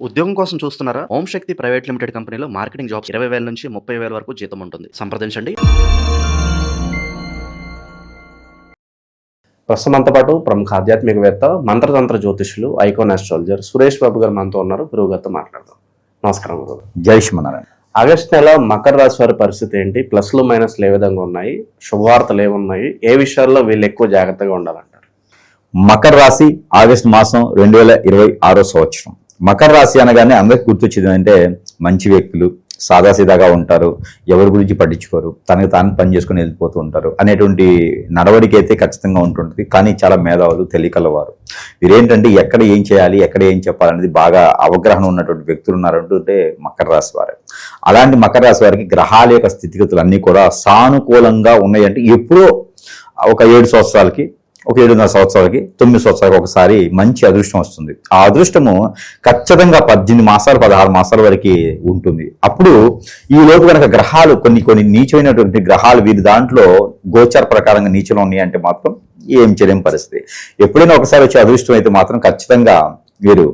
ఉద్యోగం కోసం చూస్తున్నారా? ఓం శక్తి ప్రైవేట్ లిమిటెడ్ కంపెనీలో మార్కెటింగ్ జాబ్స్ 20,000 నుంచి 30,000 వరకు జీతం ఉంటుంది. సంప్రదించండి. ప్రస్తుతం మనతో పాటు ప్రముఖ ఆధ్యాత్మికవేత్త, మంత్రతంత్ర జ్యోతిష్యులు, ఐకాన్ ఆస్ట్రాలజర్ సురేష్ బాబు గారు మనతో ఉన్నారు. గురువు గారితో మాట్లాడదాం. నమస్కారం గురువు. జై శ్రీమన్నారాయణ. ఆగస్టు నెల మకర రాశి వారి పరిస్థితి ఏంటి? ప్లస్లు మైనస్లు ఏ విధంగా ఉన్నాయి? శుభవార్తలు ఏమున్నాయి? ఏ విషయాల్లో వీళ్ళు ఎక్కువ జాగ్రత్తగా ఉండాలంటారు? మకర రాశి ఆగస్టు మాసం 2026 సంవత్సరం. మకర రాశి అనగానే అందరికి గుర్తొచ్చింది అంటే మంచి వ్యక్తులు, సాదాసీదాగా ఉంటారు, ఎవరి గురించి పట్టించుకోరు, తనకి తాను పని చేసుకుని వెళ్ళిపోతూ ఉంటారు అనేటువంటి నడవడికి అయితే ఖచ్చితంగా ఉంటుంటుంది. కానీ చాలా మేధావులు, తెలియకలవారు. వీరేంటంటే ఎక్కడ ఏం చేయాలి, ఎక్కడ ఏం చెప్పాలనేది బాగా అవగాహన ఉన్నటువంటి వ్యక్తులు ఉన్నారంటే మకర రాశి వారు. అలాంటి మకర రాశి వారికి గ్రహాల యొక్క స్థితిగతులు అన్నీ కూడా సానుకూలంగా ఉన్నాయంటే ఎప్పుడో ఒక 7 సంవత్సరాలకి, ఒక 7.5 సంవత్సరాలకి, 9 సంవత్సరాలకి ఒకసారి మంచి అదృష్టం వస్తుంది. ఆ అదృష్టము ఖచ్చితంగా 18 మాసాలు 16 మాసాల వరకు ఉంటుంది. అప్పుడు ఈ లోపు కనుక గ్రహాలు కొన్ని నీచమైనటువంటి గ్రహాలు వీరి దాంట్లో గోచార ప్రకారంగా నీచలు ఉన్నాయంటే మాత్రం ఏం చేయలేం పరిస్థితి. ఎప్పుడైనా ఒకసారి వచ్చే అదృష్టం అయితే మాత్రం ఖచ్చితంగా వీరు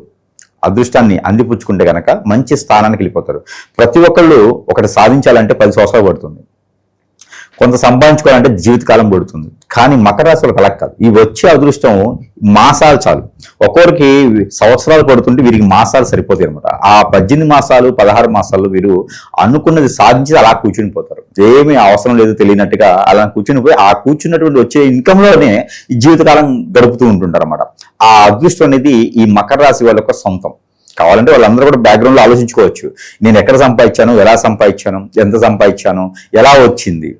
అదృష్టాన్ని అందిపుచ్చుకుంటే కనుక మంచి స్థానానికి వెళ్ళిపోతారు. ప్రతి ఒక్కళ్ళు ఒకటి సాధించాలంటే 10 సంవత్సరాలు పడుతుంది, కొంత సంపాదించుకోవాలంటే జీవితకాలం పడుతుంది. కానీ మకర రాశి వాళ్ళకి అలా కాదు. ఈ వచ్చే అదృష్టం మాసాలు చాలు. ఒక్కొక్కరికి సంవత్సరాలు పడుతుంటే వీరికి మాసాలు సరిపోతాయి అనమాట. ఆ 18 మాసాలు 16 మాసాల్లో వీరు అనుకున్నది సాధించి అలా కూర్చుని పోతారు. ఏమీ అవసరం లేదు తెలియనట్టుగా అలా కూర్చుని పోయి ఆ కూర్చున్నటువంటి వచ్చే ఇన్కంలోనే ఈ జీవితకాలం గడుపుతూ ఉంటుంటారు అనమాట. ఆ అదృష్టం అనేది ఈ మకర రాశి వాళ్ళ యొక్క సొంతం. కావాలంటే వాళ్ళందరూ కూడా బ్యాక్గ్రౌండ్లో ఆలోచించుకోవచ్చు. నేను ఎక్కడ సంపాదించాను, ఎలా సంపాదించాను, ఎంత సంపాదించాను, ఎలా వచ్చింది,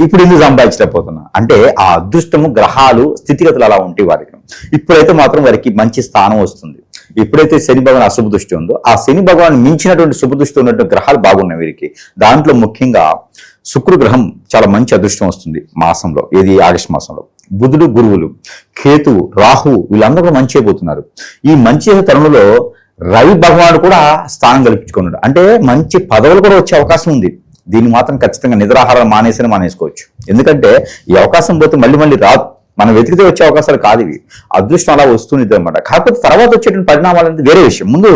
ఇప్పుడు ఎందుకు సంపాదించలేకపోతున్నా అంటే ఆ అదృష్టము గ్రహాలు స్థితిగతులు అలా ఉంటాయి వారికి. ఇప్పుడైతే మాత్రం వారికి మంచి స్థానం వస్తుంది. ఎప్పుడైతే శని భగవాన్ అశుభ దృష్టి ఉందో ఆ శని భగవాన్ మించినటువంటి శుభ దృష్టి ఉన్నటువంటి గ్రహాలు బాగున్నాయి వీరికి. దాంట్లో ముఖ్యంగా శుక్రగ్రహం చాలా మంచి అదృష్టం వస్తుంది మాసంలో, ఏది ఆగస్టు మాసంలో. బుధుడు, గురువులు, కేతువు, రాహువు వీళ్ళందరూ కూడా మంచి అయిపోతున్నారు. ఈ మంచి తరుణంలో రవి భగవానుడు కూడా స్థానం కల్పించుకున్నాడు. అంటే మంచి పదవులు కూడా వచ్చే అవకాశం ఉంది. దీన్ని మాత్రం ఖచ్చితంగా నిద్రాహారం మానేసుకోవచ్చు. ఎందుకంటే ఈ అవకాశం పోతే మళ్ళీ రాదు. మనం వెతికితే వచ్చే అవకాశాలు కాదు ఇవి. అదృష్టం అలా వస్తుంది అనమాట. కాకపోతే తర్వాత వచ్చేటువంటి పరిణామాలు అనేది వేరే విషయం. ముందు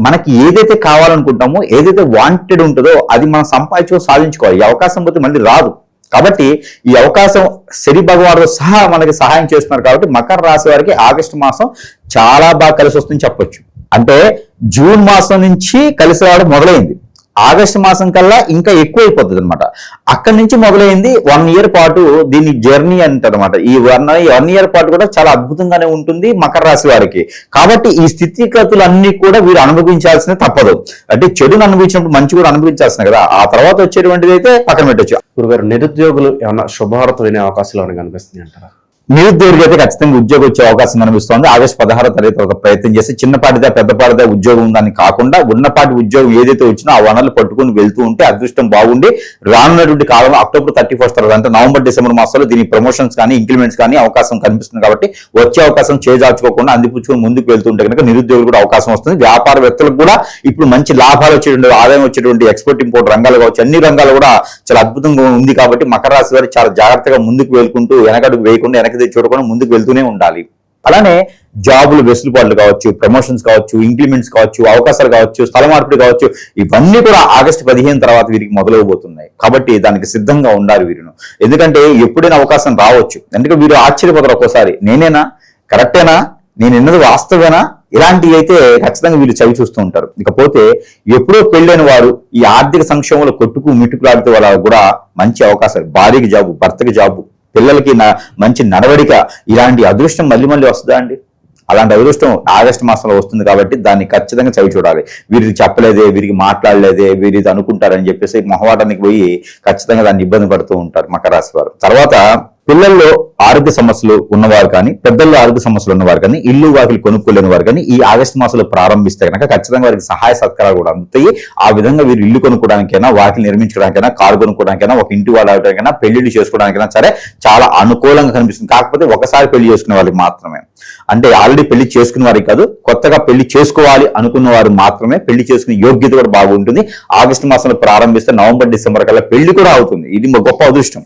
మనకి ఏదైతే కావాలనుకుంటామో, ఏదైతే వాంటెడ్ ఉంటుందో అది మనం సాధించుకోవాలి. ఈ అవకాశం పోతే మళ్ళీ రాదు. కాబట్టి ఈ అవకాశం శని భగవానుడు సహా మనకి సహాయం చేస్తున్నారు. కాబట్టి మకర రాశి వారికి ఆగస్టు మాసం చాలా బాగా కలిసి వస్తుందని చెప్పొచ్చు. అంటే జూన్ మాసం నుంచి కలిసి రావడం మొదలైంది. ఆగస్టు మాసం కల్లా ఇంకా ఎక్కువ అయిపోతుంది అనమాట. అక్కడి నుంచి మొదలైంది 1 ఇయర్ పాటు దీన్ని జర్నీ అంటారు అనమాట. ఈ 1 ఇయర్ పాటు కూడా చాలా అద్భుతంగానే ఉంటుంది మకర రాశి వారికి. కాబట్టి ఈ స్థితిగతులన్నీ కూడా వీరు అనుభవించాల్సిన తప్పదు. అంటే చెడును అనుభవించినప్పుడు మంచి కూడా అనుభవించాల్సింది కదా. ఆ తర్వాత వచ్చేటువంటిది అయితే పక్కన పెట్టచ్చు. గురుగారు, నిరుద్యోగులు ఏమన్నా శుభవార్త వినే అవకాశాలు ఏమైనా కనిపిస్తుంది అంటారా? నిరుద్యోగికి అయితే ఖచ్చితంగా ఉద్యోగం వచ్చే అవకాశం కనిపిస్తోంది. ఆగస్టు 16వ తారీఖు ఒక ప్రయత్నం చేసి చిన్నపాటిదా పెద్దపాటిదా ఉద్యోగం ఉందని కాకుండా ఉన్నపాటి ఉద్యోగం ఏదైతే వచ్చినా ఆ వనరులు పట్టుకుని వెళ్తూ ఉంటే అదృష్టం బాగుండి రానున్నటువంటి కాలంలో అక్టోబర్ 31 తర్వాత అంటే నవంబర్ డిసెంబర్ మాసాల్లో దీని ప్రమోషన్స్ కానీ ఇంక్రిమెంట్స్ కానీ అవకాశం కనిపిస్తుంది. కాబట్టి వచ్చే అవకాశం చేజార్చుకోకుండా అందిపుచ్చుకొని ముందుకు వెళ్తుంటే కనుక నిరుద్యోగులు కూడా అవకాశం వస్తుంది. వ్యాపారవేత్తలకు కూడా ఇప్పుడు మంచి లాభాలు వచ్చేటువంటి, ఆదాయం వచ్చేటువంటి ఎక్స్పోర్ట్ ఇంపోర్ట్ రంగాలు కావచ్చు, అన్ని రంగాలు కూడా చాలా అద్భుతంగా ఉంది. కాబట్టి మకర రాశి వారు చాలా జాగ్రత్తగా ముందుకు వెళ్తుంటూ వెనకడుగు వేయకుండా చూడకుండా ముందుకు వెళ్తూనే ఉండాలి. అలానే జాబులు వెసులుబాట్లు కావచ్చు, ప్రమోషన్స్ కావచ్చు, ఇంక్రిమెంట్స్ కావచ్చు, అవకాశాలు కావచ్చు, స్థల మార్పిడి కావచ్చు, ఇవన్నీ కూడా ఆగస్టు 15 తర్వాత వీరికి మొదలవబోతున్నాయి. కాబట్టి దానికి సిద్ధంగా ఉండాలి వీరును. ఎందుకంటే ఎప్పుడైనా అవకాశం రావచ్చు. ఎందుకంటే వీరు ఆశ్చర్యపోతారు ఒక్కోసారి, నేనేనా, కరెక్టేనా, నేను ఎన్నది వాస్తవేనా, ఇలాంటివి అయితే ఖచ్చితంగా వీళ్ళు చవి చూస్తూ ఉంటారు. ఇకపోతే ఎప్పుడో పెళ్ళైన వారు ఈ ఆర్థిక సంక్షోభంలో మిట్టుకులాడితే వాళ్ళకు కూడా మంచి అవకాశాలు, భార్యకి జాబు, భర్తకి జాబు, పిల్లలకి మంచి నడవడిక, ఇలాంటి అదృష్టం మళ్ళీ వస్తుందా అండి? అలాంటి అదృష్టం ఆగస్టు మాసంలో వస్తుంది. కాబట్టి దాన్ని ఖచ్చితంగా చవి చూడాలి. వీరికి చెప్పలేదే, వీరికి మాట్లాడలేదే, వీరి ఇది అనుకుంటారని చెప్పేసి మొహమాటానికి పోయి ఖచ్చితంగా దాన్ని ఇబ్బంది పడుతూ ఉంటారు మకర రాశి వారు. తర్వాత పిల్లల్లో ఆరోగ్య సమస్యలు ఉన్నవారు కానీ, పెద్దల్లో ఆరోగ్య సమస్యలు ఉన్నవారు కానీ, ఇల్లు వాకిలు కొనుక్కోలేని వారు కానీ ఈ ఆగస్టు మాసంలో ప్రారంభిస్తే కనుక ఖచ్చితంగా వారికి సహాయ సత్కారాలు కూడా అందుతాయి. ఆ విధంగా వీరు ఇల్లు కొనుక్కోవడానికైనా, వాకిలు నిర్మించుకోవడానికైనా, కారు కొనుక్కోవడానికైనా, ఒక ఇంటి వాడడానికైనా, పెళ్లిళ్ళు చేసుకోవడానికైనా సరే చాలా అనుకూలంగా కనిపిస్తుంది. కాకపోతే ఒకసారి పెళ్లి చేసుకునే వాళ్ళకి మాత్రమే, అంటే ఆల్రెడీ పెళ్లి చేసుకున్న వారికి కాదు, కొత్తగా పెళ్లి చేసుకోవాలి అనుకున్న వారు మాత్రమే పెళ్లి చేసుకునే యోగ్యత కూడా బాగుంటుంది. ఆగస్టు మాసంలో ప్రారంభిస్తే నవంబర్ డిసెంబర్ కల్లా పెళ్లి కూడా అవుతుంది. ఇది గొప్ప అదృష్టం.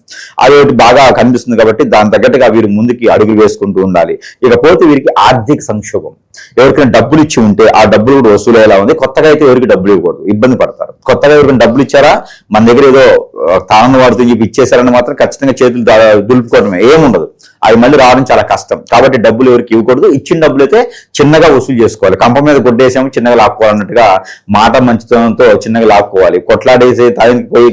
అది ఒకటి బాగా కనిపిస్తుంది. కాబట్టి దాని తగ్గట్టుగా వీరు ముందుకి అడుగులు వేసుకుంటూ ఉండాలి. ఇకపోతే వీరికి ఆర్థిక సంక్షోభం, ఎవరికైనా డబ్బులు ఇచ్చి ఉంటే ఆ డబ్బులు కూడా వసూలు ఎలా ఉంది, కొత్తగా అయితే ఎవరికి డబ్బులు ఇవ్వకూడదు, ఇబ్బంది పడతారు. కొత్తగా ఎవరికైనా డబ్బులు ఇచ్చారా, మన దగ్గర ఏదో తాను వాడుతూ చెప్పి ఇచ్చేసారని మాత్రం ఖచ్చితంగా చేతులు దులుపుకోవడమే, ఏముండదు. అవి మళ్ళీ రావడం చాలా కష్టం. కాబట్టి డబ్బులు ఎవరికి ఇవ్వకూడదు. ఇచ్చిన డబ్బులు అయితే చిన్నగా వసూలు చేసుకోవాలి. కంప మీద కొట్టేసాము చిన్నగా లాక్కోవాలన్నట్టుగా మాట మంచితనంతో చిన్నగా లాక్కోవాలి. కొట్లాడేసి తానికి పోయి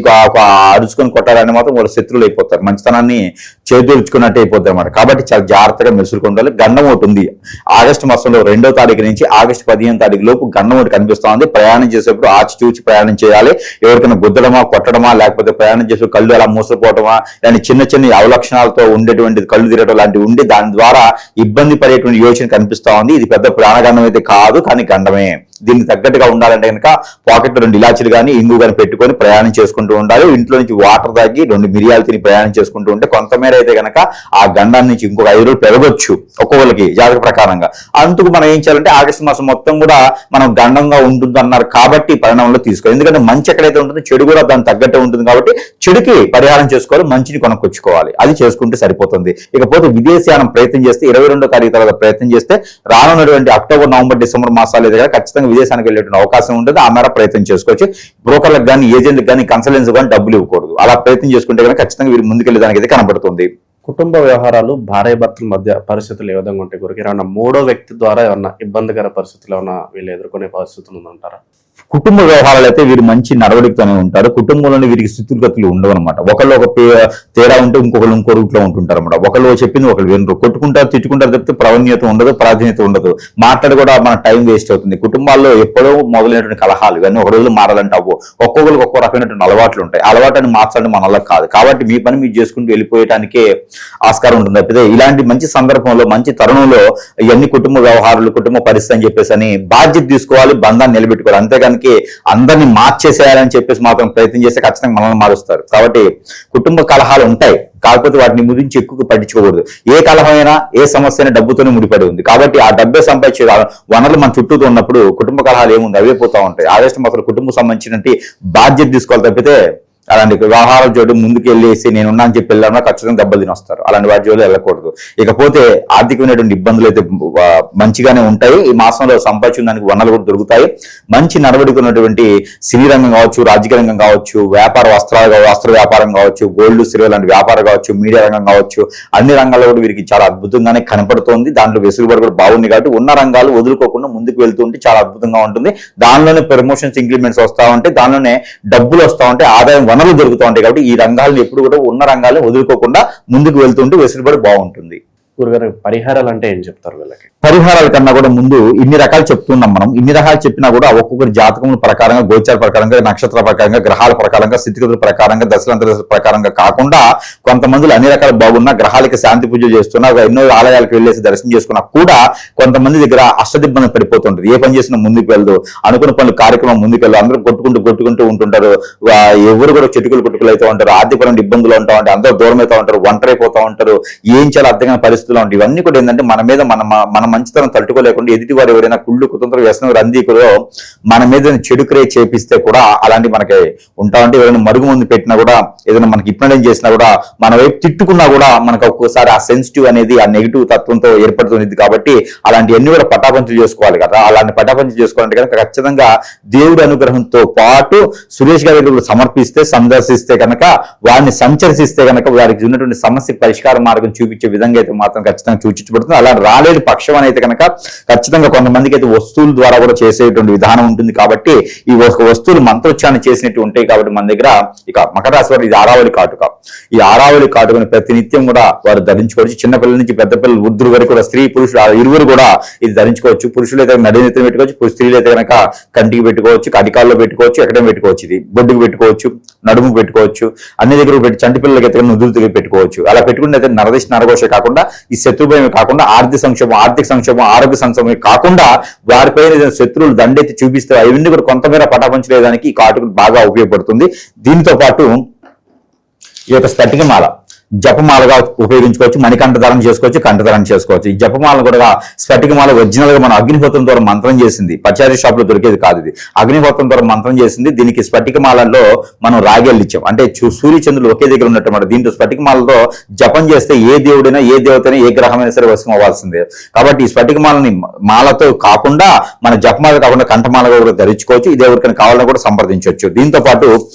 అరుచుకొని కొట్టాలని మాత్రం వాళ్ళు శత్రువులు అయిపోతారు, మంచితనాన్ని చేతులుచుకున్నట్టు అయిపోతారు అన్నమాట. కాబట్టి చాలా జాగ్రత్తగా మెసులుకొని ఉండాలి. గండం ఒకటి ఉంది ఆగస్టు మాసంలో 2వ తారీఖు నుంచి ఆగస్టు 15వ తారీఖు లోపు గండం ఒకటి కనిపిస్తా ఉంది. ప్రయాణం చేసేప్పుడు ఆచితూచి ప్రయాణం చేయాలి. ఎవరికైనా గుద్దడమా కొట్టడమా లేకపోతే ప్రయాణం చేసే కళ్ళు అలా మూసపోవటమా ఇలాంటి చిన్న చిన్న అవలక్షణాలతో ఉండేటువంటి కళ్ళు తిరగడం లాంటివి ఉండి దాని ద్వారా ఇబ్బంది పడేటువంటి యోచన కనిపిస్తా ఉంది. ఇది పెద్ద ప్రాణగండం అయితే కాదు, కానీ గండమే. దీనికి తగ్గట్టుగా ఉండాలంటే కనుక పాకెట్లో 2 ఇలాచీలు కానీ ఇంగు కానీ పెట్టుకొని ప్రయాణం చేసుకుంటూ ఉండాలి. ఇంట్లో నుంచి వాటర్ తాగి 2 మిరియాలు తిని ప్రయాణం చేసుకుంటూ ఉంటే కొంతమేర అయితే కనుక ఆ గండాన్ని నుంచి ఇంకొక 5 రోజులు పెరగొచ్చు ఒక్కొక్కరికి జాతక ప్రకారంగా. అందుకు మనం ఏం చేయాలంటే ఆగస్టు మాసం మొత్తం కూడా మనం గండంగా ఉంటుంది అన్నారు కాబట్టి పరిణామంలో తీసుకోవాలి. ఎందుకంటే మంచి ఎక్కడైతే ఉంటుందో చెడు కూడా దానికి తగ్గట్టే ఉంటుంది కాబట్టి చెడుకి పరిహారం చేసుకోవాలి, మంచిని కొనుక్కొచ్చుకోవాలి. అది చేసుకుంటే సరిపోతుంది. ఇకపోతే విదేశీయానం ప్రయత్నం చేస్తే 22వ తారీఖు తర్వాత ప్రయత్నం చేస్తే రానున్నటువంటి అక్టోబర్, నవంబర్, డిసెంబర్ మాసాలు అయితే ఖచ్చితంగా విదేశానికి వెళ్ళేటువంటి అవకాశం ఉంటుంది. ఆ మేర ప్రయత్నం చేసుకోవచ్చు. బ్రోకర్లకు కానీ ఏజెంట్లకు కానీ కన్సల్టెన్సీ కానీ డబ్బులు ఇవ్వకూడదు. అలా ప్రయత్నం చేసుకుంటే కనుక ఖచ్చితంగా వీరు ముందుకెళ్ళేదానికి అయితే కనబడుతుంది. కుటుంబ వ్యవహారాలు భార్యాభర్తల మధ్య పరిస్థితులు ఏ విధంగా ఉంటాయి గురికి? ఏమన్నా 3వ వ్యక్తి ద్వారా ఏమన్నా ఇబ్బందికర పరిస్థితులు ఏమన్నా వీళ్ళు ఎదుర్కొనే పరిస్థితులు ఉందంటారా? కుటుంబ వ్యవహారాలు అయితే వీరు మంచి నడవడికతోనే ఉంటారు. కుటుంబంలోనే వీరికి స్థితిగతులు ఉండవు అనమాట. ఒకళ్ళు ఒక తేడా ఉంటే ఇంకొకళ్ళు ఇంకో రూట్లో ఉంటుంటారు అనమాట. ఒకళ్ళు చెప్పింది ఒకళ్ళు వినరు, కొట్టుకుంటారు, తిట్టుకుంటారు తప్పితే ప్రావీణ్యత ఉండదు, ప్రాధాన్యత ఉండదు. మాట్లాడి కూడా మన టైం వేస్ట్ అవుతుంది. కుటుంబాల్లో ఎప్పుడో మొదలైనటువంటి కలహాలు ఇవన్నీ ఒక రోజు మారాలంటే అవ్వు. ఒక్కొక్కరికి ఒక్కో రకమైనటువంటి అలవాట్లు ఉంటాయి. అలవాటుని మార్చాలంటే మన వల్ల కాదు. కాబట్టి మీ పని మీరు చేసుకుంటూ వెళ్ళిపోయడానికే ఆస్కారం ఉంటుంది తప్పితే ఇలాంటి మంచి సందర్భంలో మంచి తరుణంలో ఇవన్నీ కుటుంబ వ్యవహారాలు కుటుంబ పరిస్థితి అని చెప్పేసి అని బాధ్యత తీసుకోవాలి, బంధాన్ని నిలబెట్టుకోవాలి. అంతేగాని అందరినీ మార్చేసేయాలని చెప్పేసి మాత్రం ప్రయత్నం చేస్తే ఖచ్చితంగా మనల్ని మారుస్తారు. కాబట్టి కుటుంబ కలహాలు ఉంటాయి, కాకపోతే వాటిని గురించి ఎక్కువ పట్టించుకోకూడదు. ఏ కలహమైనా ఏ సమస్య అయినా డబ్బుతోనే ముడిపడి ఉంది. కాబట్టి ఆ డబ్బే సంపాదించే వనరులు మన చుట్టూతో ఉన్నప్పుడు కుటుంబ కలహాలు ఏముంది అవే పోతా ఉంటాయి. ఆగస్టు మాత్రం కుటుంబం సంబంధించినట్టు బాధ్యత తీసుకోవాలి తప్పితే అలాంటి వ్యవహారాల జోడు ముందుకు వెళ్ళేసి నేనున్నా అని చెప్పి వెళ్ళామన్నా ఖచ్చితంగా దెబ్బలు తినొస్తారు. అలాంటి వాటి జోలు వెళ్ళకూడదు. ఇకపోతే ఆర్థికమైనటువంటి ఇబ్బందులు అయితే మంచిగానే ఉంటాయి. ఈ మాసంలో సంపాదించిన దానికి వనరులు కూడా దొరుకుతాయి. మంచి నడవడిక ఉన్నటువంటి సినీ రంగం కావచ్చు, రాజకీయ రంగం కావచ్చు, వస్త్ర వ్యాపారం కావచ్చు, గోల్డ్ సిల్వర్ లాంటి వ్యాపారం కావచ్చు, మీడియా రంగం కావచ్చు, అన్ని రంగాల్లో కూడా వీరికి చాలా అద్భుతంగానే కనపడుతోంది. దాంట్లో వెసులుబాటు కూడా బాగుంది. కాబట్టి ఉన్న రంగాలు వదులుకోకుండా ముందుకు వెళ్తూ ఉంటే చాలా అద్భుతంగా ఉంటుంది. దానిలోనే ప్రమోషన్స్ ఇంక్రిమెంట్స్ వస్తూ ఉంటాయి, దానిలోనే డబ్బులు వస్తూ ఉంటాయి, ఆదాయం వనరులు దొరుకుతూ ఉంటాయి. కాబట్టి ఈ రంగాలను ఎప్పుడు కూడా ఉన్న రంగాలను వదులుకోకుండా ముందుకు వెళ్తుంటే వెసులుబాటు బాగుంటుంది. గురుగారు పరిహారాలు అంటే ఏం చెప్తారు వీళ్ళకి? పరిహారాల కన్నా కూడా ముందు ఇన్ని రకాలు చెప్తున్నాం మనం. ఇన్ని రకాలు చెప్పినా కూడా ఒక్కొక్కరి జాతకముల ప్రకారంగా, గోచార ప్రకారంగా, నక్షత్ర ప్రకారంగా, గ్రహాల ప్రకారంగా, స్థితిగతుల ప్రకారంగా, దశలంతర ప్రకారంగా కాకుండా కొంతమంది అన్ని రకాలు బాగున్నా గ్రహాలకి శాంతి పూజలు చేస్తున్నా, ఎన్నో ఆలయాలకు వెళ్ళేసి దర్శనం చేసుకున్నా కూడా కొంతమంది దగ్గర అష్టదిబ్బంది పడిపోతుంటది. ఏ పని చేసినా ముందుకు వెళ్దు, అనుకున్న పనులు కార్యక్రమం ముందుకు వెళ్దు, అందరూ కొట్టుకుంటూ ఉంటుంటారు. ఎవరు కూడా చెట్టుకులు కొట్టుకులు అవుతూ ఉంటారు, ఆర్థికపరమైన ఇబ్బందులు ఉంటా ఉంటారు, అందరూ దూరం అవుతూ ఉంటారు, ఒంటరైపోతూ ఉంటారు, ఏం చాలా అర్థమైన పరిస్థితులు ఉంటాయి. ఇవన్నీ కూడా ఏంటంటే మన మీద మన మంచితనం తట్టుకోలేకుండా ఎదుటి వారు ఎవరైనా కుళ్ళు కుతంత్ర వ్యసనం రందీకులో మన మీద చెడు క్రియ చేపిస్తే కూడా అలాంటి మనకి ఉంటా ఉంటే ఎవరైనా మరుగు ముందు పెట్టినా కూడా ఏదైనా మనకి ఇప్నడం చేసినా కూడా మన వైపు తిట్టుకున్నా కూడా మనకు ఒక్కోసారి ఆ సెన్సిటివ్ అనేది ఆ నెగిటివ్ తత్వంతో ఏర్పడుతుంది. కాబట్టి అలాంటివన్నీ కూడా పటాపంచలు చేసుకోవాలి కదా. అలాంటి పటాపంచలు చేసుకోవాలంటే కనుక ఖచ్చితంగా దేవుడి అనుగ్రహంతో పాటు సురేష్ గారి సమర్పిస్తే, సందర్శిస్తే కనుక, వారిని సంచరిస్తే కనుక వారికి ఉన్నటువంటి సమస్య పరిష్కార మార్గం చూపించే విధంగా అయితే మాత్రం ఖచ్చితంగా సూచించబడుతుంది. అలా రాలేని పక్షం అయితే కనుక ఖచ్చితంగా కొంతమందికి అయితే వస్తువుల ద్వారా కూడా చేసేటువంటి విధానం ఉంటుంది. కాబట్టి ఈ వస్తువులు మంత్రోచ్చారణ చేసినట్టు ఉంటాయి. కాబట్టి మన దగ్గర ఇక మకర రాశి వారు ఇది ఆరావళి కాటుక. ఈ ఆరావళి కాటుకని ప్రతి నిత్యం కూడా వారు ధరించుకోవచ్చు. చిన్నపిల్లల నుంచి పెద్ద పిల్లలు, వృద్ధుల వరకు కూడా, స్త్రీ పురుషులు ఇరువురు కూడా ఇది ధరించుకోవచ్చు. పురుషులు అయితే నడినెత్తిన పెట్టుకోవచ్చు, స్త్రీలు అయితే కనుక కంటికి పెట్టుకోవచ్చు, అడికాల్లో పెట్టుకోవచ్చు, ఎక్కడే పెట్టుకోవచ్చు. ఇది బొడ్డుకు పెట్టుకోవచ్చు, నడుముకు పెట్టుకోవచ్చు, అన్ని దగ్గర పెట్టి చంటి పిల్లలకి అయితే నుదురు దగ్గర పెట్టుకోవచ్చు. అలా పెట్టుకుంటే అయితే నరదిశ నరఘోష కాకుండా, ఈ శత్రుభయమే కాకుండా, ఆర్థిక సంక్షోభం, ఆరోగ్య సంక్షోభమే కాకుండా వారిపైన శత్రువులు దండెత్తి చూపిస్తే అవన్నీ కూడా కొంతమేర పటాపంచలేదానికి ఈ కాటుకు బాగా ఉపయోగపడుతుంది. దీంతో పాటు ఈ యొక్క స్ఫటికమాల జపమాలగా ఉపయోగించుకోవచ్చు, మణికంఠధారణ చేసుకోవచ్చు, కంఠధారణ చేసుకోవచ్చు. ఈ జపమాలను కూడా స్ఫటికమాల ఒరిజినల్ గా మనం అగ్నిహోత్రం ద్వారా మంత్రం చేసింది, పచారీ షాప్ లో దొరికేది కాదు. ఇది అగ్నిహోత్రం ద్వారా మంత్రం చేసింది. దీనికి స్ఫటికమాలలో మనం రాగేళ్ళు ఇచ్చాం, అంటే సూర్యచంద్రులు ఒకే దగ్గర ఉన్నట్టు. దీంట్లో స్ఫటికమాలతో జపం చేస్తే ఏ దేవుడైనా ఏ దేవతైనా ఏ గ్రహమైనా సరే వశం అవ్వాల్సిందే. కాబట్టి ఈ స్ఫటికమాలని మాలతో కాకుండా మన జపమాల కాకుండా కంఠమాలగా కూడా ధరించుకోవచ్చు. ఇది ఎవరికైనా కావాలని కూడా సంప్రదించవచ్చు. దీంతో పాటు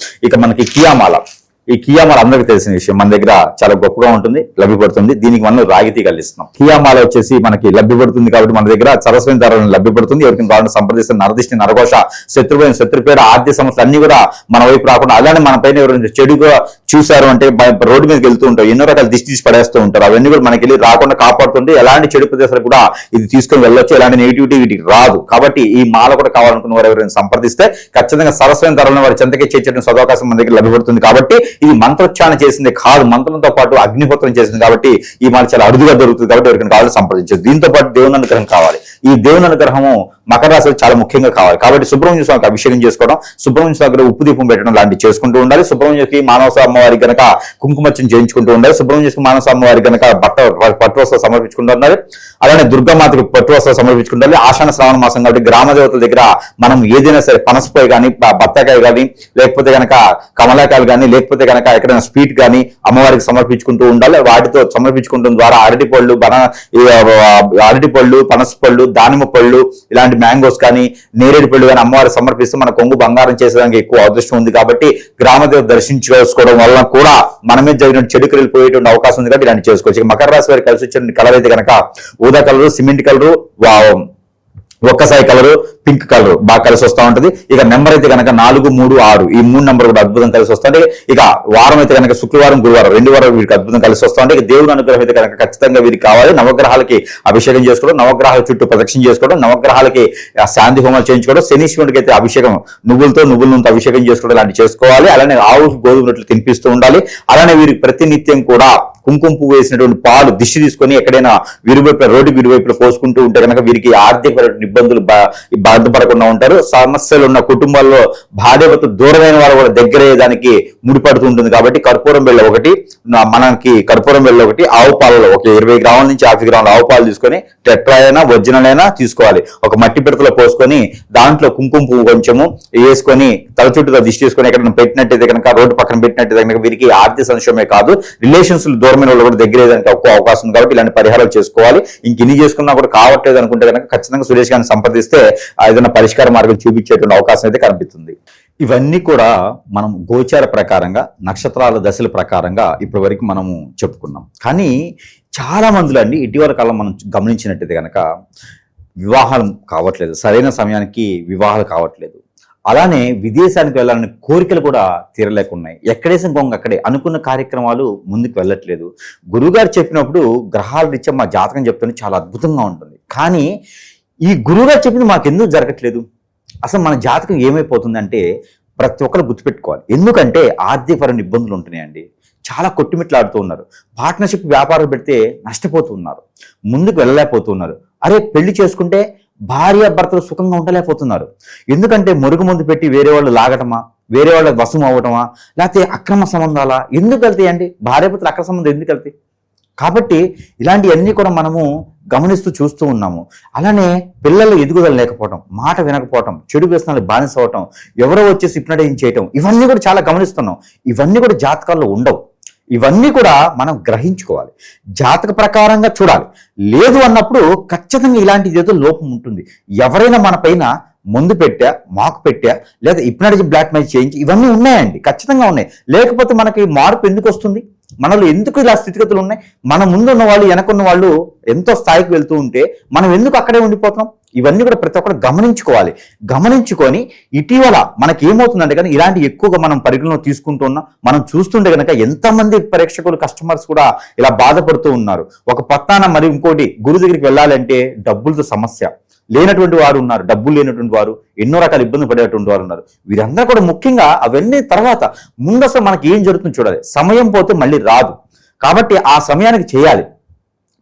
ఇక మనకి కియామాల, ఈ కియామాల అందరికీ తెలిసిన విషయం, మన దగ్గర చాలా గొప్పగా ఉంటుంది, లభ్యపడుతుంది. దీనికి మనం రాగితీ కలిగిస్తున్నాం. కియామాల వచ్చేసి మనకి లభ్యపడుతుంది కాబట్టి మన దగ్గర సరస్వతి ధరలను లభ్యపడుతుంది. ఎవరికి కావాలని సంప్రదిస్తే నరదిష్టి, నరఘోష, శత్రువైన, శత్రుపేడ, ఆర్థిక సమస్యలు అన్ని కూడా మన వైపు రాకుండా, అలానే మన పైన ఎవరైనా చెడుగా చూసారు అంటే రోడ్డు మీదకి వెళ్తూ ఉంటారు, ఎన్నో రకాల దిష్టి తీసి పడేస్తూ ఉంటారు. అవన్నీ కూడా మనకి వెళ్ళి రాకుండా కాపాడుతుంటే ఎలాంటి చెడు ప్రదేశాలు కూడా ఇది తీసుకొని వెళ్ళొచ్చు, ఎలాంటి నెగిటివిటీ వీటికి రాదు. కాబట్టి ఈ మాల కూడా కావాలనుకున్న వారు ఎవరైనా సంప్రదిస్తే ఖచ్చితంగా సరస్వతి ధరలను వారి చెంతకే చేర్చడం సదవకాశం మన దగ్గర లభ్యపడుతుంది. కాబట్టి ఇది మంత్రోచ్చారణ చేసింది కాదు, మంత్రంతో పాటు అగ్నిహోత్రం చేసింది. కాబట్టి ఈ మాల చాలా అరుదుగా దొరుకుతుంది. కాబట్టి ఎవరికైనా కావాలని సంప్రదించదు. దీంతో పాటు దేవుని అనుగ్రహం కావాలి. ఈ దేవుని అనుగ్రహము మకర రాశిలో చాలా ముఖ్యంగా కావాలి. కాబట్టి సుబ్రహ్మణ్య స్వామికి అభిషేకం చేసుకోవడం, సుబ్రహ్మణ్య స్వామి దగ్గర ఉప్పు దీపం పెట్టడం లాంటివి చేసుకుంటూ ఉండాలి. సుబ్రహ్మణ్యకి మానవ అమ్మవారికి గనక కుంకుమచ్చం చేయించుకుంటూ ఉండాలి. సుబ్రహ్మణ్యకి మానవ అమ్మవారికి గనక పట్టు వస్త్రాలు సమర్పించుకుంటూ ఉండాలి. అలానే దుర్గామాతకి పట్టు వస్త్రాలు సమర్పించుకుంటారు. ఆషాఢ శ్రావణ మాసం కాబట్టి గ్రామ దేవతల దగ్గర మనం ఏదైనా సరే పనసకాయ కానీ, బత్తాకాయ కానీ, లేకపోతే గనక కమలాకాయలు కానీ, లేకపోతే గనక ఎక్కడైనా స్వీట్ కానీ అమ్మవారికి సమర్పించుకుంటూ ఉండాలి. వాటితో సమర్పించుకుంటం ద్వారా అరటిపళ్ళు, పనస పళ్ళు, దానిమ్మ పళ్ళు, ఇలాంటి మ్యాంగోస్ కానీ, నేరేడు పళ్ళు కానీ అమ్మవారికి సమర్పిస్తే మన కొంగు బంగారం చేసేదానికి ఎక్కువ అదృష్టం ఉంది. కాబట్టి గ్రామదేవత దర్శించుకోవడం వల్ల కూడా మనమే జరిగిన చెడు క్రియలు పోయేటువంటి అవకాశం ఉంది. కాబట్టి ఇలాంటి చేసుకోవచ్చు. మకర రాశి వారికి కలిసి వచ్చిన కలర్ అయితే కనుక ఊదా కలరు, సిమెంట్ కలరు, ఒక్కసారి కలరు, పింక్ కలర్ బాగా కలిసి వస్తూ ఉంటుంది. ఇక నెంబర్ అయితే కనుక 4, 3, 6 ఈ 3 నెంబర్ కూడా అద్భుతం కలిసి వస్తుంది. ఇక వారం అయితే కనుక శుక్రవారం, గురువారం 2 వారాలు వీరికి అద్భుతం కలిసి వస్తుంది. ఇక దేవుని అనుగ్రహం అయితే కనుక ఖచ్చితంగా వీరికి కావాలి. నవగ్రహాలకి అభిషేకం చేసుకోవడం, నవగ్రహాల చుట్టూ ప్రదక్షిణ చేసుకోవడం, నవగ్రహాలకి శాంతి హోమాలు చేయించుకోవడం, శనీశ్వరుడికి అయితే అభిషేకం నువ్వుల నూనెతో అభిషేకం చేసుకోవడం లాంటివి చేసుకోవాలి. అలానే ఆవుకి గోధుమ రొట్టెలు తినిపిస్తూ ఉండాలి. అలానే వీరికి ప్రతినిత్యం కూడా కుంకుమ పువ్వు వేసినటువంటి పాలు దిష్టి తీసుకొని ఎక్కడైనా రోడ్డుకి ఇరువైపులో పోసుకుంటూ ఉంటే కనుక వీరికి ఆర్థికపరమైన ఇబ్బందులు బాధపడకుండా ఉంటారు. సమస్యలు ఉన్న కుటుంబాల్లో భార్యభర్త దూరమైన వారు కూడా దగ్గరయ్యేదానికి ముడిపడుతూ ఉంటుంది. కాబట్టి కర్పూరం బెల్ల ఒకటి, ఆవు పాలలో ఒక 20 గ్రాముల నుంచి 50 గ్రాముల ఆవు పాలు తీసుకొని టెట్రా అయినా ఒరిజినల్ అయినా తీసుకోవాలి. ఒక మట్టి పిడతలో పోసుకొని దాంట్లో కుంకుమ పువ్వు కొంచెము వేసుకొని తల చుట్టూ దిష్టి చేసుకొని ఎక్కడైనా పెట్టినట్టయితే కనుక, రోడ్డు పక్కన పెట్టినట్టయితే కనుక వీరికి ఆర్థిక సంక్షోభమే కాదు, రిలేషన్స్ దూరమైన వాళ్ళు కూడా దగ్గర ఏదానికి ఎక్కువ అవకాశం ఉంది. కాబట్టి ఇలాంటి పరిహారాలు చేసుకోవాలి. ఇన్ని చేసుకున్నా కూడా కావట్లేదు అనుకుంటే కనుక ఖచ్చితంగా సురేష్ గారిని సంప్రదిస్తే ఏదైనా పరిష్కార మార్గం చూపించేటువంటి అవకాశం అయితే కనిపిస్తుంది. ఇవన్నీ కూడా మనం గోచార ప్రకారంగా, నక్షత్రాల దశల ప్రకారంగా ఇప్పటి వరకు మనము చెప్పుకున్నాం. కానీ చాలా మందిలో అండి ఇటీవల కాలం మనం గమనించినట్టయితే కనుక వివాహాలు కావట్లేదు, సరైన సమయానికి వివాహాలు కావట్లేదు. అలానే విదేశానికి వెళ్ళాలని కోరికలు కూడా తీరలేకున్నాయి. ఎక్కడేసిన గొంగ అక్కడే, అనుకున్న కార్యక్రమాలు ముందుకు వెళ్ళట్లేదు. గురువుగారు చెప్పినప్పుడు గ్రహాల రీత్యా మా జాతకం చెప్తుంటే చాలా అద్భుతంగా ఉంటుంది. కానీ ఈ గురువుగారు చెప్పింది మాకు ఎందుకు జరగట్లేదు? అసలు మన జాతకం ఏమైపోతుందంటే ప్రతి ఒక్కరు గుర్తుపెట్టుకోవాలి. ఎందుకంటే ఆర్థికపరమైన ఇబ్బందులు ఉంటున్నాయండి. చాలా కొట్టుమిట్లాడుతూ ఉన్నారు. పార్ట్నర్షిప్ వ్యాపారాలు పెడితే నష్టపోతూ ఉన్నారు, ముందుకు వెళ్ళలేకపోతున్నారు. అరే పెళ్లి చేసుకుంటే భార్య భర్తలు సుఖంగా ఉండలేకపోతున్నారు. ఎందుకంటే మురుగు మందు పెట్టి వేరే వాళ్ళు లాగటమా, వేరే వాళ్ళ వశం అవ్వటమా, లేకపోతే అక్రమ సంబంధాలా? ఎందుకు వెళ్తాయండి భార్య భర్తలు? అక్రమ సంబంధం ఎందుకు వెళ్తాయి? కాబట్టి ఇలాంటివన్నీ కూడా మనము గమనిస్తూ చూస్తూ ఉన్నాము. అలానే పిల్లలు ఎదుగుదల లేకపోవటం, మాట వినకపోవటం, చెడు వ్యసనాలకు బానిస అవ్వటం, ఎవరో వచ్చేసి హిప్నటైజ్ చేయటం, ఇవన్నీ కూడా చాలా గమనిస్తున్నాం. ఇవన్నీ కూడా జాతకాల్లో ఉండవు. ఇవన్నీ కూడా మనం గ్రహించుకోవాలి, జాతక ప్రకారంగా చూడాలి. లేదు అన్నప్పుడు ఖచ్చితంగా ఇలాంటిది ఏదో లోపం ఉంటుంది. ఎవరైనా మన పైన ముందు పెట్టా, మాకు పెట్టా, లేదా హిప్నటైజ్ బ్లాక్ మెయిల్ చేయించి, ఇవన్నీ ఉన్నాయండి, ఖచ్చితంగా ఉన్నాయి. లేకపోతే మనకి మార్పు ఎందుకు వస్తుంది? మనలో ఎందుకు ఇలా స్థితిగతులు ఉన్నాయి? మన ముందున్న వాళ్ళు, వెనకున్న వాళ్ళు ఎంతో స్థాయికి వెళ్తూ ఉంటే మనం ఎందుకు అక్కడే ఉండిపోతున్నాం? ఇవన్నీ కూడా ప్రతి ఒక్కరు గమనించుకోవాలి. గమనించుకొని ఇటీవల మనకి ఏమవుతుందంటే కనుక ఇలాంటి ఎక్కువగా మనం పరిగణలో తీసుకుంటూ ఉన్నాం. మనం చూస్తుంటే కనుక ఎంతమంది ప్రేక్షకులు, కస్టమర్స్ కూడా ఇలా బాధపడుతూ ఉన్నారు. ఒక పత్తాన మరి ఇంకోటి గురు దగ్గరికి వెళ్ళాలంటే డబ్బులతో సమస్య, లేనటువంటి వారు ఉన్నారు, డబ్బులు లేనటువంటి వారు, ఎన్నో రకాల ఇబ్బందులు పడేటువంటి వారు ఉన్నారు. వీరందరూ కూడా ముఖ్యంగా అవన్నీ తర్వాత ముందు అసలు మనకి ఏం జరుగుతుందో చూడాలి. సమయం పోతే మళ్ళీ రాదు. కాబట్టి ఆ సమయానికి చేయాలి.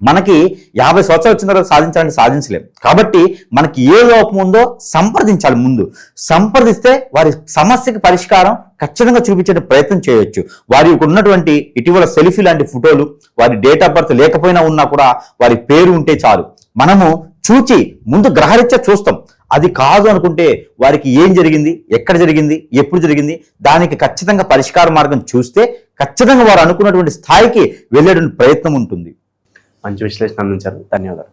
మనకి 50 సంవత్సరాలు వచ్చిన తర్వాత సాధించాలంటే సాధించలేం. కాబట్టి మనకి ఏ లోపం ఉందో సంప్రదించాలి. ముందు సంప్రదిస్తే వారి సమస్యకి పరిష్కారం ఖచ్చితంగా చూపించే ప్రయత్నం చేయొచ్చు. వారికి ఉన్నటువంటి ఇటీవల సెల్ఫీ లాంటి ఫోటోలు, వారి డేట్ ఆఫ్ బర్త్ లేకపోయినా ఉన్నా కూడా వారి పేరు ఉంటే చాలు, మనము చూచి ముందు గ్రహరీత్యా చూస్తాం. అది కాదు అనుకుంటే వారికి ఏం జరిగింది, ఎక్కడ జరిగింది, ఎప్పుడు జరిగింది, దానికి ఖచ్చితంగా పరిష్కార మార్గం చూస్తే ఖచ్చితంగా వారు అనుకున్నటువంటి స్థాయికి వెళ్ళేటువంటి ప్రయత్నం ఉంటుంది. మంచి విశ్లేషణ అందించారు. ధన్యవాదాలు.